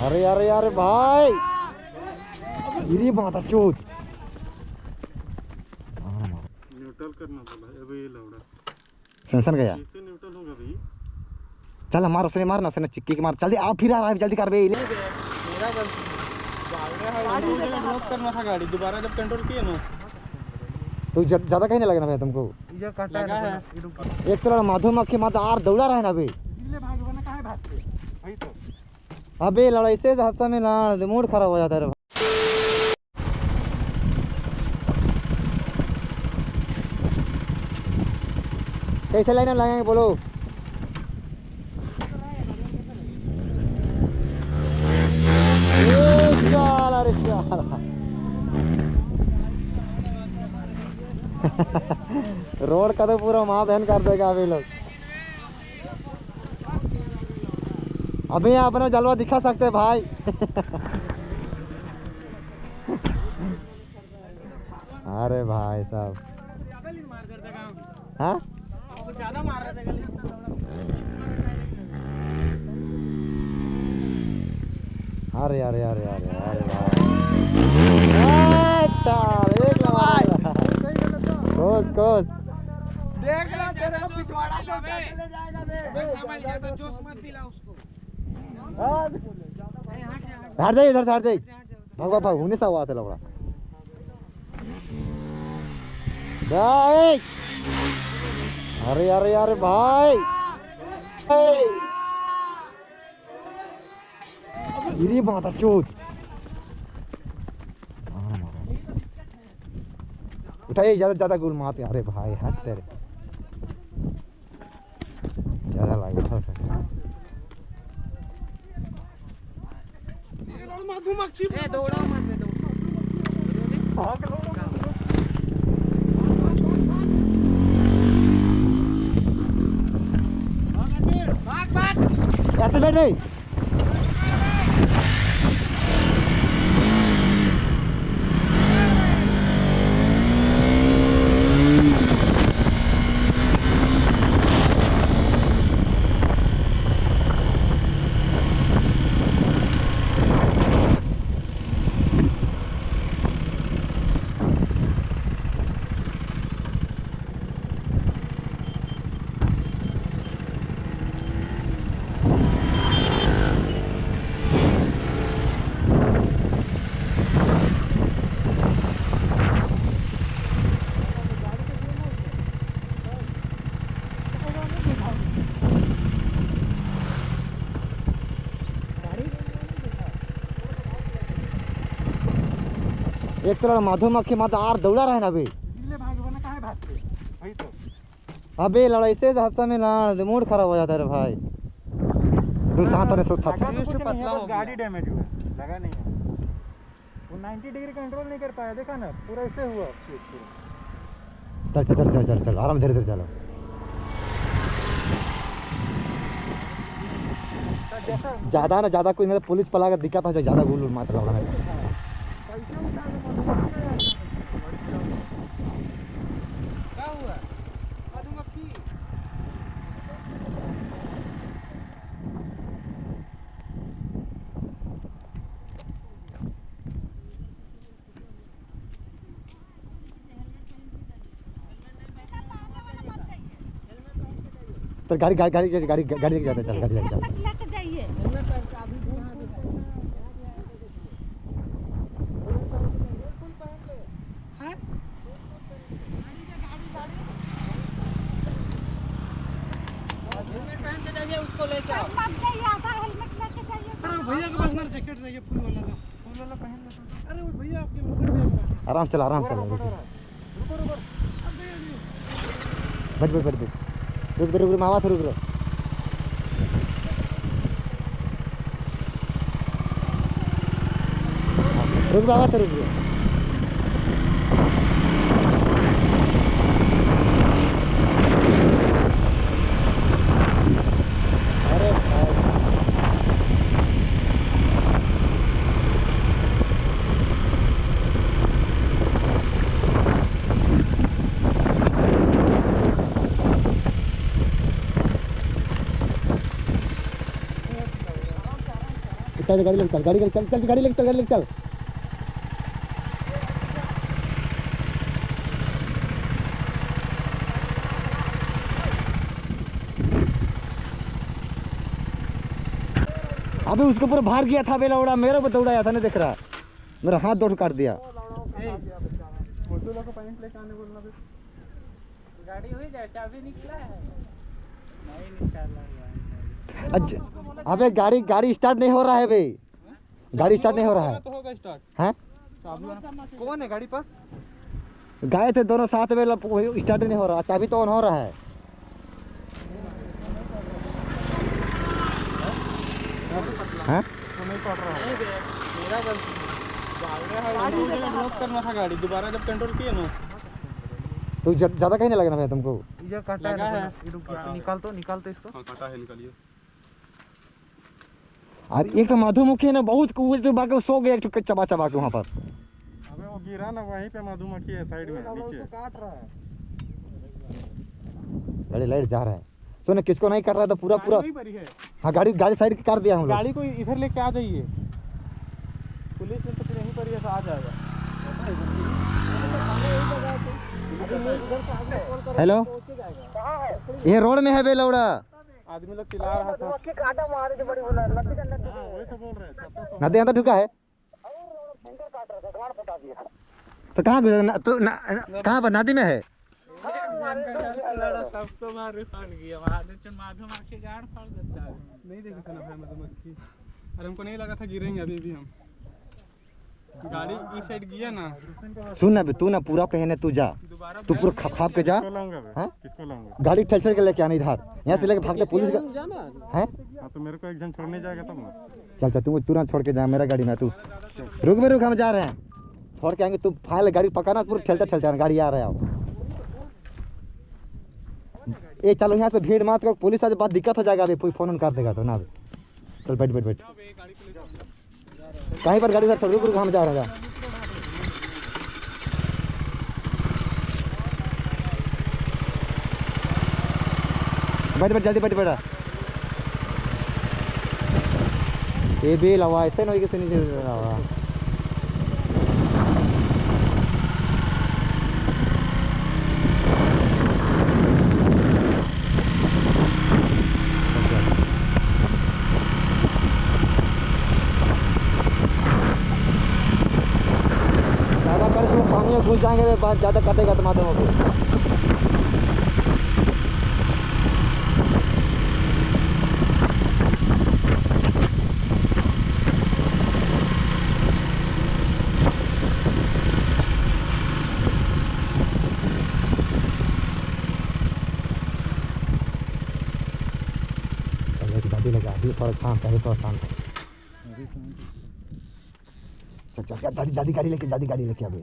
अरे अरे अरे भाई गिरी माता चोट न्यूट्रल करना बोला अबे ये लौड़ा सेंसन गया कैसे न्यूट्रल होगा भाई। चल मार उसने मारना उसने चिक्की की मार जल्दी आओ फिर आ रहा है जल्दी कर बे मेरा गलती गाड़ी ड्रॉप करना था गाड़ी दोबारा जब कंट्रोल किए ना तो ज्यादा कहीं नहीं लगना भाई तुमको ये कटा लगा है एक तो मधुमक्खी मत आर दौड़ा रहा है ना अभी इसलिए भाग बना काहे भागते भाई तो अबे लड़ाई से हादसा में ना मूड खराब हो जाता है कैसे लाइन लगाएंगे बोलो अरे रोड का तो पूरा माँ बहन कर देगा अभी लोग अभी यहाँ अपना जलवा दिखा सकते हैं भाई अरे भाई साहब हाँ ज्यादा मार रहे थे अरे अरे अरे अरे अरे कोस देख लो तेरे को पिछवाड़ा से चले जाएगा बे संभाल के तो जोश मत दिला उसको हट जाइए इधर से हट जाइए भगवा भाग होने सा हुआ था लौड़ा अरे अरे अरे भाई गिरी माता चोट उठाइए ज्यादा गोल मारते अरे भाई हाथ तेरे ज्यादा लगे उठा मधुमक्खी ए दौड़ा मत बे दौड़ भाग ऐसे बैठ नहीं एक तो मधुमक्खी मत आर दौड़ा रहा है ना अभी इसलिए भाग बना काहे भागते भाई तो अबे लड़ाई से हादसा में ना मूड खराब हो जाता है भाई तू साथ होने सोच पतला हो गाड़ी डैमेज हुआ लगा नहीं है वो 90 डिग्री कंट्रोल नहीं कर पाया देखा ना पूरा ऐसे हुआ चल चल चल चल चल आराम धीरे धीरे चलो ज्यादा ना ज्यादा कोई नहीं पुलिस पला कर दिक्कत हो जाए ज्यादा गोल मात्र लगा है क्या हुआ मधुमक्खी तो गाड़ी गाड़ी गाड़ी गाड़ी गाड़ी लेके जाते चल गाड़ी लेके जाते लेके जाइए उसको लेके आओ हेलमेट लेके जाइए अरे भैया के पास मेरा जैकेट रहिए फुल वाला था फुल वाला पहन लो अरे वो भैया आपके मुकुट आराम चल रुको रुको बैठ बैठ बैठ रुक रुक मामा से रुक रुक बाबा से रुक अरे चल गाड़ी लेके चल, गाड़ी चल चल, गाड़ी लेके चल, गाड़ी लेके चल। अबे उसके ऊपर भार गया था बेला उड़ा, मेरे को दौड़ाया था, नहीं देख रहा, मेरा हाथ दौड़ काट दिया। गाड़ी हो जाए, चाबी निकला है नहीं निकाला। अबे गाड़ी स्टार्ट नहीं हो रहा है बे, गाड़ी स्टार्ट नहीं हो रहा है। तो होगा स्टार्ट हैं? कौन है गाड़ी पास? गए थे दोनों साथ में, स्टार्ट नहीं हो रहा, चाबी तो ऑन हो रहा है। हैं? तो नहीं पड़ रहा है, मेरा गलती है। ब्लॉक करना था गाड़ी, दोबारा जब कंट्रोल किए ना तो ज्यादा कहीं नहीं लगना भैया तुमको। ये काटा है, निकाल तो इसको। हाँ काटा है, निकालिए। और एक तो मधुमक्खी है ना बहुत, तो बाकी सो गया एक चबा चबा के वहाँ पर। अबे वो गिरा ना, वहीं पे मधुमक्खी है साइड में नीचे, काट रहा है। गाड़ी लाइट जा रहा है, सुन किसको नहीं कर रहा था पूरा पूरा। है। हाँ गाड़ी साइड कर दिया हम लोग। गाड़ी को इधर लेके आ जाइए, पुलिस ने तो फिर यहीं पर ही आ जाएगा। हेलो, ये रोड में है बेलौड़ा। आदमी लोग चिल्ला रहा था, नदी अंदर ढुका है तो कहाँ गुजर तो कहाँ पर नदी में है? नहीं देखा था ना भाई मधुमक्खी, अरे हमको नहीं लगा था गिरेंगे अभी भी हम। गाड़ी इस साइड गया ना। सुन ना तू ना पूरा पहने, तू जा, तू पूरा खाप के जा। किसको लाऊंगा? गाड़ी ठेल के लेके आना इधर, यहाँ से लेके भागते पुलिस का है। तो मेरे को एक जन छोड़ने जाएगा तब ना। चल चल, तू तुरंत छोड़ के जा, मेरा गाड़ी में तू रुक, हम जा रहे हैं, छोड़ के आएंगे। तू फाइल गाड़ी पकाना, पूरा ठेलते आना, गाड़ी आ रहा है। ए चलो यहाँ से भीड़ मत कर, पुलिस आज बात दिक्कत हो जाएगा, अभी फोन कर देगा तो ना। चल बैठ कहीं पर गाड़ी सर, रुक हम जा रहे हैं। बैठ जल्दी बैठ। ये भी लवा ऐसे नहीं किसी नहीं लवा। पानी में घुस जाएंगे तो बात ज़्यादा कटेगा तो माध्यम को। गाड़ी लगा अभी थोड़ा शांत है, थोड़ा शांत है। जल्दी गाड़ी लेके अभी।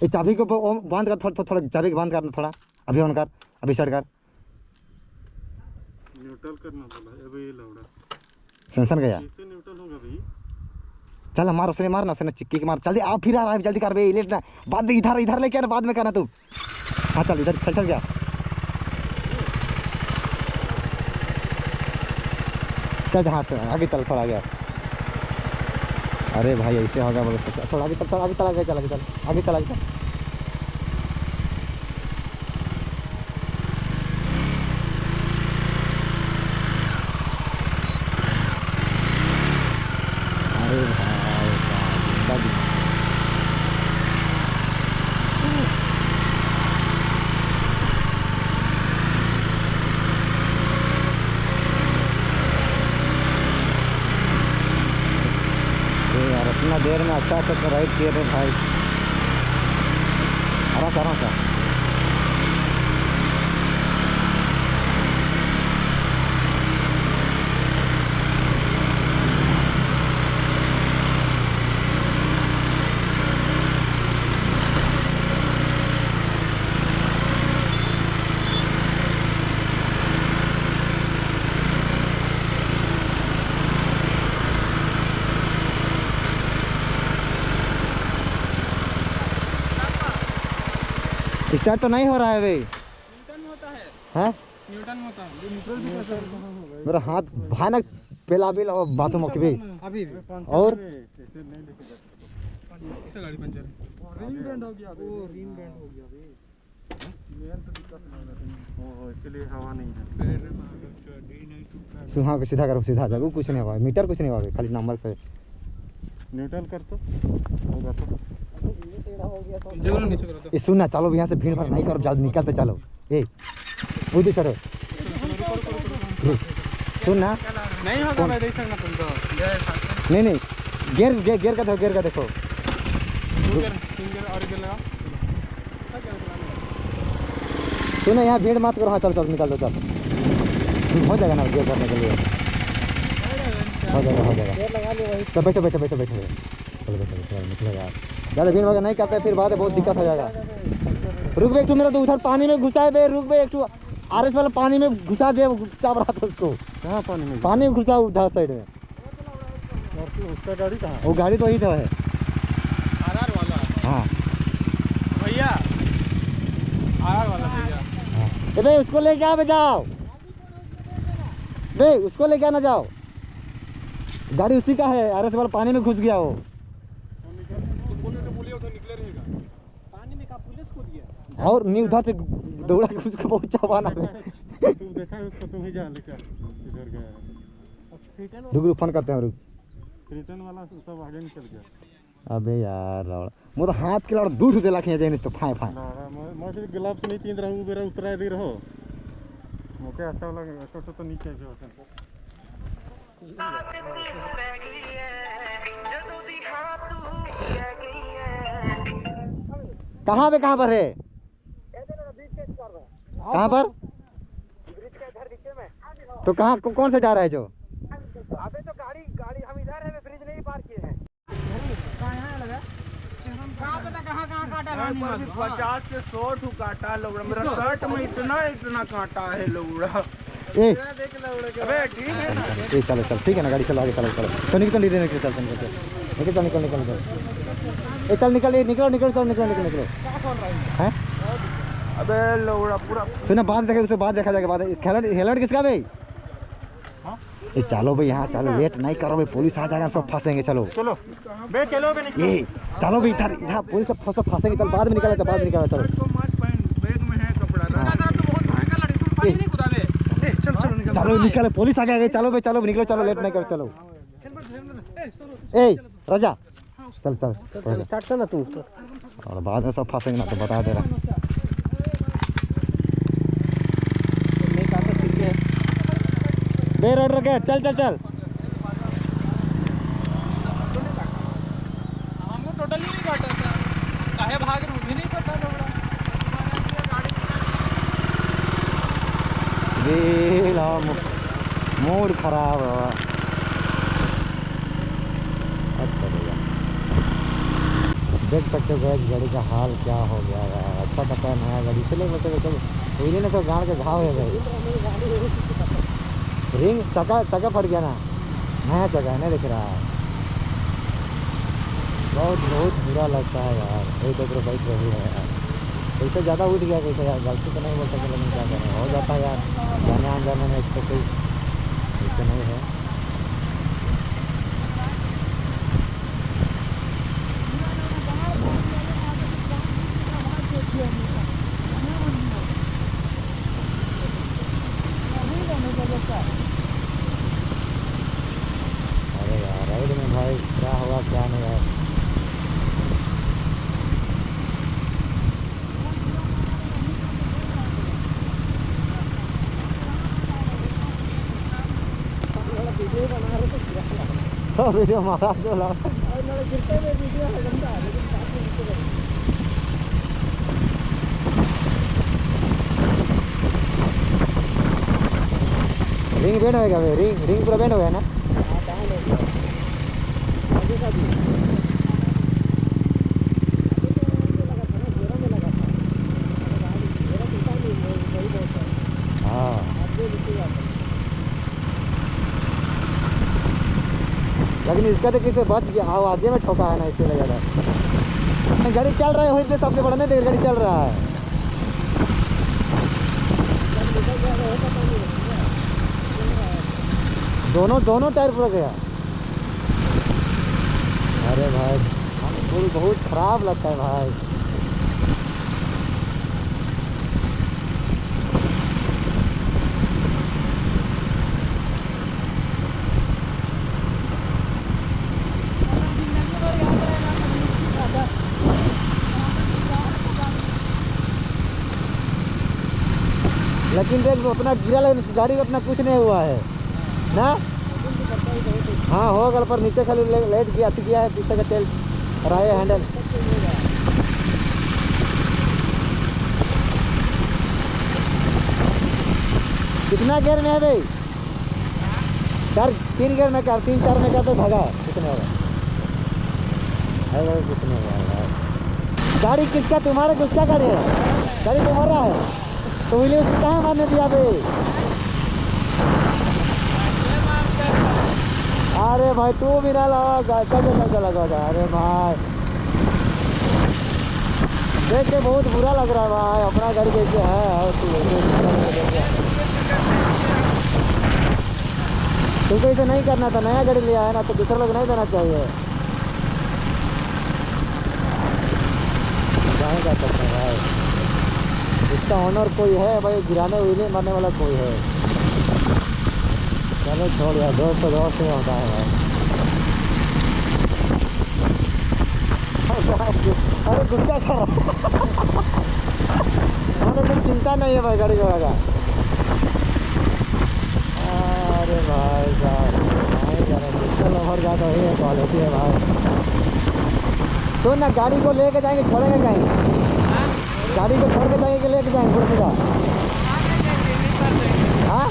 ये चाबी को बंद कर, थोड़ा चाबी को बंद करना, थोड़ा अभी ऑन कर, अभी स्टार्ट कर। न्यूट्रल करना बोला अभी, ये लौड़ा सेंसन गया, इससे न्यूट्रल होगा भाई। चल मार उसने, मारना उसने चिक्की के मार। जल्दी आप फिर आ रहा है, जल्दी कर बे, लेट ना बाद इधर लेके आना, बाद में करना तू। हाँ चल इधर चल गया। चल हाँ आगे चल, थोड़ा आगे। अरे भाई ऐसे होगा बोलो, थोड़ा आगे चल, चल आगे चल। अरे भाई यार, इतना देर में अच्छा राइड किए थे भाई, आराम से। स्टार्ट तो नहीं हो रहा है भाई। न्यूटन में होता है, हैं? न्यूटन में होता है। मेरा हाथ भयानक पेला बिल और बातों में भी अभी और ऐसे नहीं देखेगा इसका गाड़ी पंचर है। रिंग बैंड हो गया वो रिंग बैंड हो गया बे तो दिक्कत नहीं है ओहो इसलिए हवा नहीं है सुहा को सीधा करो, सीधा जाओ, कुछ नहीं हुआ मीटर, कुछ नहीं हुआ खाली नंबर पे न्यूट्रल कर तो होगा तो जो नीचे करो तो ये सुनना, चलो यहाँ से भीड़ भाड़ नहीं करो, जल्दी निकलते चलो। ए उधर चलो, सुनना नहीं होगा मैं देख सकता तुम तो नहीं नहीं, गेयर का देखो, गेयर का देखो। सिंगल और गेयर लगा सुनो यहाँ भीड़ मत करो, हाँ चल चल निकल दो, चल हो जाएगा ना गेयर करने के लिए, हो जाएगा हो जाएगा। तो बैठो बैठो बैठो बैठो चलो बैठो बैठो निकलेगा। ज़्यादा भीड़ वगैरह नहीं करते फिर बाद में बहुत दिक्कत हो जाएगा। रुक बे, एक मेरा तो उधर पानी में घुसा है बे, रुक बे एक RS वाला पानी में घुसा दे, चाप रहा था उसको, कहाँ पानी में घुसा उधर साइड में। और उसका गाड़ी कहाँ वो गाड़ी तो वही तो है। आरआर वाला हाँ भैया, आरआर वाला भैया। ए बे उसको लेके आ, जाओ बे, उसको लेके आना जाओ, गाड़ी उसी का है। RS वाला पानी में घुस गया वो। और नहीं उधर से दौड़ा के उसको बहुत चावाना है। तू देखा है उसको, तुम ही जा लेकर इधर गया रुक रुक फोन करते हैं, रुक। रिटर्न वाला सब आगे निकल गया अबे यार मो तो हाथ के लड़ दूर दे लाखे जाइन तो फाय फाय मैं ग्लव्स नहीं पहन रहा हूँ, मेरा उतरा दे रहो मुझे अच्छा लगे तो नीचे जो कहाँ पर है, कहाँ पर? तो कहाँ कौन सा जा रहा है जो? अबे तो गाड़ी हम इधर है, ब्रिज नहीं पार किए हैं। कहाँ पता कहाँ काटा है? 50 से 100 ठू काटा लोगड़ा, मेरा शर्ट में इतना काटा है लोगड़ा। ए अबे ठीक है ना, ए चलो चल ठीक है ना, गाड़ी चलो आगे, चलो चलो तो निकल निकल निकल चल निकल निकल निकल निकल ए चल निकल निकलो निकलो चल निकलो निकलो निकलो हैं। अबे लोगड़ा पूरा सुना बाद देखे, उसे बाद देखा जाएगा, बाद हेलमेट किसका भाई? ये चलो भाई यहाँ चलो, लेट नहीं करो भाई, पुलिस आ जाएगा सब फंसेंगे। चलो चलो बे, चलो बे निकलो। ये चलो भाई इधर इधर पुलिस सब फंसेंगे, चल बाद में निकलेगा, बाद में निकलेगा। चलो तो मत पहन, बैग में है कपड़ा ना। तो बहुत भयंकर लड़ी, तुम पानी नहीं कूदा बे। चलो निकल, चलो निकले, पुलिस आ गया। चलो भाई चलो निकलो, चलो लेट नहीं करो, चलो। ए राजा चल चल स्टार्ट कर ना तू, और बाद में सब फंसेंगे ना, तो बता दे रहा। बे रोड रोके, चल चल चल। हमको टोटली नहीं काटा था, काहे भाग रहे मुझे नहीं पता लोगड़ा। मूड खराब है। अच्छा भैया देख सकते हो गाड़ी का हाल क्या हो गया यार। अच्छा पता नया गाड़ी चले मतलब पहले ना तो गाड़ के घाव है भाई, रिंग चका फट गया ना, नया चका है नहीं दिख रहा है। बहुत बुरा लगता है यार, एक तो बाइक रही है यार, कैसे ज़्यादा उठ गया, कैसे यार गलती तो नहीं बोल सकते, लेकिन क्या करें, हो जाता है यार, जाने आने जाने में इसको कोई ऐसे नहीं है। अरे यार राइड में भाई क्या हुआ क्या नहीं यार। वीडियो मारा जो रिंग बैंड होगा भाई, रिंग पूरा बैंड हो गया ना। हाँ लेकिन इसका तो किसे बच गया, आगे में ठोका है ना, इससे ज़्यादा गाड़ी चल रहा है, वही सबसे बड़ा नहीं देख, गाड़ी चल रहा है। दोनों टायर पूरा गया। अरे भाई पुल बहुत खराब लगता है भाई। लेकिन देख उतना गिरा लेकिन गाड़ी को उतना कुछ नहीं हुआ है ना। हाँ हो गल पर नीचे खाली लेट गया है पीछे का तेल रहा हैंडल। कितना गियर में है भाई? 3 गियर में कर 3-4 में कर तो भागा कितने होगा? कितने होगा? गाड़ी किसका? तुम्हारा किसका गाड़ी है? गाड़ी तुम्हारा है तो विलियम से कहाँ मारने दिया भाई? अरे भाई तू भी ना लगा लगा। अरे भाई देख के बहुत बुरा लग रहा है भाई। अपना गाड़ी कैसे है तुमको इसे नहीं करना था। नया गाड़ी लिया है ना तो दूसरे लोग नहीं देना चाहिए। नहीं कर सकते भाई। इसका ऑनर कोई है भाई, गिराने हुए मारने वाला कोई है। चलो छोड़ यार, दोस्त तो दोस्त में होता है भाई। अरे गुस्सा करो। हमें कोई चिंता नहीं है भाई गाड़ी का। अरे भाई साहब नहीं जाने चलो और ज़्यादा ही है क्वालिटी है भाई। तो ना गाड़ी को लेके जाएंगे छोड़ेंगे कहीं? गाड़ी को छोड़ के जाएंगे कि लेके जाएंगे पूरा सीधा? हाँ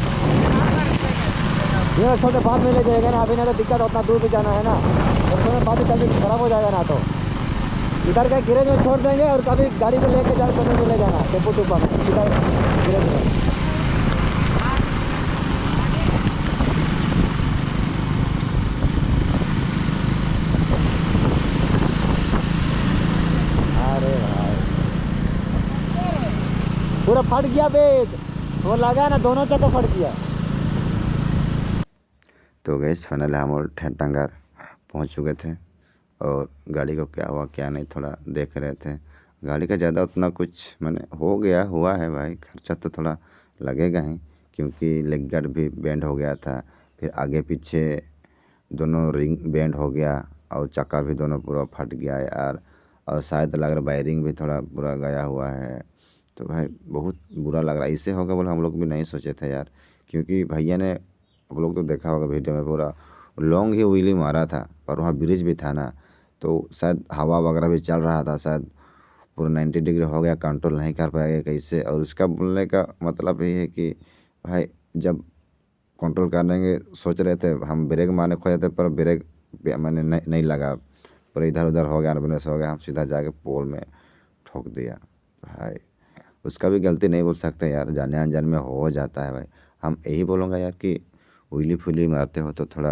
ये छोटे बाद में ले जाएगा ना। अभी ना तो दिक्कत उतना दूर भी जाना है ना, और थोड़ा बाद में चल खराब हो जाएगा ना। तो इधर का गिरेज में छोड़ देंगे और कभी गाड़ी को लेके जाए तो ले जाना टेम्पो टूपा में सीधा गिरेज में। अरे भाई पूरा फट गया बेद, वो लगा ना दोनों चक्का फट गया। तो गैस फाइनल हम और ठेठंगर पहुंच चुके थे और गाड़ी को क्या हुआ क्या नहीं थोड़ा देख रहे थे। गाड़ी का ज़्यादा उतना कुछ मैंने हुआ है भाई। खर्चा तो थोड़ा लगेगा ही क्योंकि लेग गार्ड भी बेंड हो गया था, फिर आगे पीछे दोनों रिंग बेंड हो गया और चक्का भी दोनों पूरा फट गया यार। और शायद लग रहा वायरिंग भी थोड़ा पूरा गया हुआ है। तो भाई बहुत बुरा लग रहा है। इससे होगा बोला हम लोग भी नहीं सोचे थे यार, क्योंकि भैया ने आप लोग तो देखा होगा वीडियो में पूरा लॉन्ग ही व्हीली मारा था और वहाँ ब्रिज भी था ना, तो शायद हवा वगैरह भी चल रहा था, शायद पूरा 90 डिग्री हो गया, कंट्रोल नहीं कर पाएगा कैसे। और उसका बोलने का मतलब ये है कि भाई जब कंट्रोल करने सोच रहे थे हम ब्रेक मारने खोजे थे पर ब्रेक मैंने नहीं लगा, पर इधर उधर हो गया, अनबैलेंस हो गया, हम सीधा जाके पोल में ठोक दिया। भाई उसका भी गलती नहीं बोल सकते यार, जाने अनजान में हो जाता है भाई। हम यही बोलूँगा यार कि व्हीली फुली मारते हो तो थोड़ा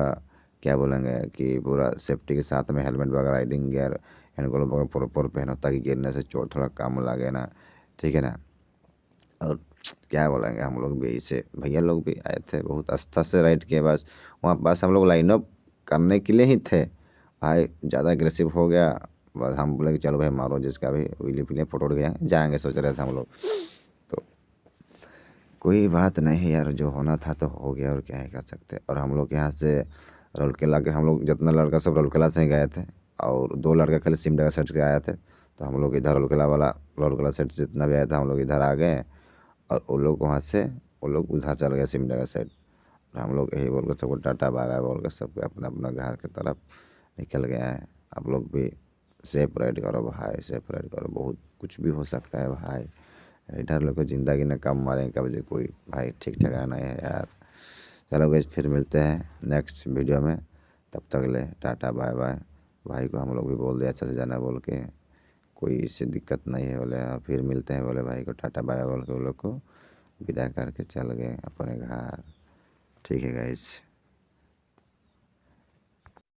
क्या बोलेंगे कि पूरा सेफ्टी के साथ में हेलमेट वगैरह, राइडिंग गियर, हैंड ग्लोव वगैरह प्रॉपर पहनो ताकि गिरने से चोट थोड़ा कम लगे ना, ठीक है ना। और क्या बोलेंगे हम लोग भी इसे, भैया लोग भी आए थे बहुत आस्था से राइड किए, बस वहाँ पास हम लोग लाइन अप करने के लिए ही थे भाई। ज़्यादा एग्रेसिव हो गया, बस हम बोले कि चलो भाई मारो जिसका भी व्हीली फुली फोटो गया जाएंगे सोच रहे थे हम लोग। तो कोई बात नहीं है यार, जो होना था तो हो गया और क्या ही कर सकते। और हम लोग यहाँ से राउरकेला के हम लोग जितना लड़का सब राउरकेला से ही गए थे और 2 लड़का खाली सिमडेगा साइड के आए थे। तो हम लोग इधर राउरकेला साइड से जितना भी आया था हम लोग इधर आ गए और वो लोग वहाँ से वो लोग उधर चल गए सिमडेगा साइड। और हम लोग यही बोल कर सबको टाटा बाय बाय बोल कर सबको अपना अपना घर की तरफ निकल गया है। आप लोग भी सेफ राइड करो भाई, सेफ राइड करो, बहुत कुछ भी हो सकता है भाई। इधर लोग को ज़िंदगी ने कम मारेंगे कभी कोई भाई, ठीक ठिकाना नहीं है यार। चलो गाइस फिर मिलते हैं नेक्स्ट वीडियो में, तब तक ले टाटा बाय बाय। भाई को हम लोग भी बोल दिया अच्छा से जाना बोल के, कोई इससे दिक्कत नहीं है बोले। फिर मिलते हैं बोले भाई को टाटा बाय बोल के वो लोग को विदा करके चल गए अपने घर। ठीक है गाइस।